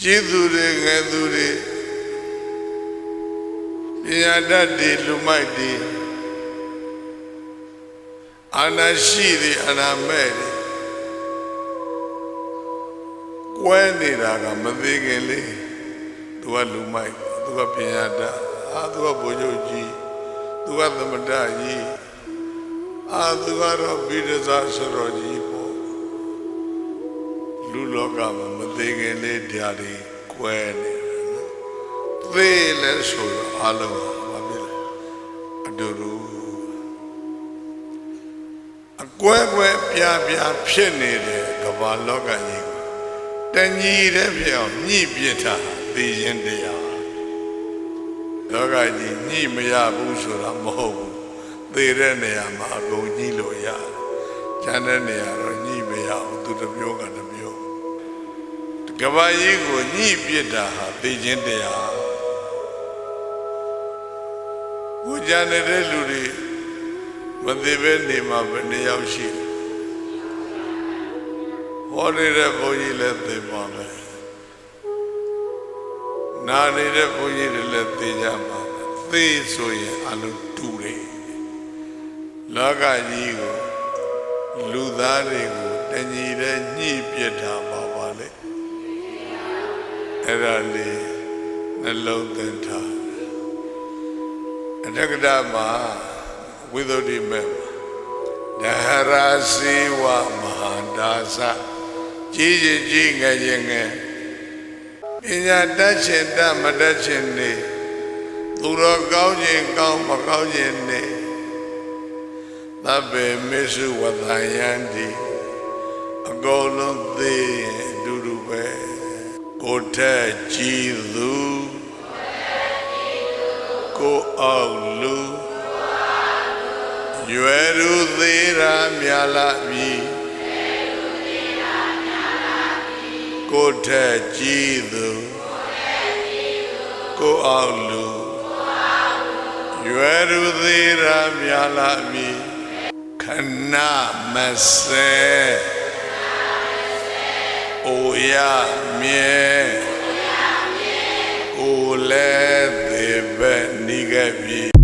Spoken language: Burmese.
ကျေးဇူးတွေငယ်သူတွေပညာတတ်တွေလူမိုက်တွေအာနာရှိတွေအာနာမဲ့တွေကွဲနေတာကမသိခင်လေးသူကလူမိုက်သူကပညာတတ်သူကဘုန်းကြီးကြီးသူကသမတကြီးသူကတော့ဘိဒဇာဆိုတော်ကြီးပေါ့လူလောကမှာမသိခင်လေးတရားတွေကွဲနေတာနော်သိလဲဆိုတော့အလုံးပါပဲအတူတူအကွဲကွဲပြားပြားဖြစ်နေတဲ့ကမ္ဘာလောကကြီးကိုတညီတဲ့ဖြစ်အောင်ညှိပြထားသိရင်တရားလောကကြီးညှိမရဘူးဆိုတာမဟုတ်ဘူးသေတဲ့နေရာမှာအကုန်ညှိလို့ရတယ်။ကျန်တဲ့နေရာတော့ညှိမရဘူးသူတစ်မျိုးကတစ်မျိုးကမ္ဘာကြီးကိုညှိပြတာဟာသိခြင်းတရားဘုရားနေတဲ့လူတွေမသိဘဲနေမှာဘယ်နှယောက်ရှိဟောနေတဲ့ဘုန်းကြီးလည်းသိပါမယ်နာနေတဲ့ဘုန်းကြီးတွေလည်းသိကြပါမယ်သိဆိုရင်အလုံးတူတယ်လောကကြီးကိုလူသားတွေကိုတညီတဲ့ညှိပြတာပါပါလေအဲ့ဒါလေးနှလုံးသွင်းထားအတက္ကဒမှာဝိသုဒ္ဓိမေဒဟရာစီဝမဟာဒါသကြီးကြီးငယ်ငယ်ပညာတတ်ခြင်းတတ်မတတ်ခြင်းနေသူတော်ကောင်းခြင်းကောင်းမကောင်းခြင်းနေသဗ္ဗေမေစုဝတ္တယန္တိအကုန်လုံးသိရင်အတူတူပဲကိုထက်ကြည်သူကိုအောက်လူရွယ်သူသေးရာမြာလာပြီကိုထက်ကြည်သူကိုအောက်လူရွယ်သူသေးရာမြာလာပြီခဏမစဲအိုရမြဲအိုလဲသေးပဲနိခဲ့ပြီ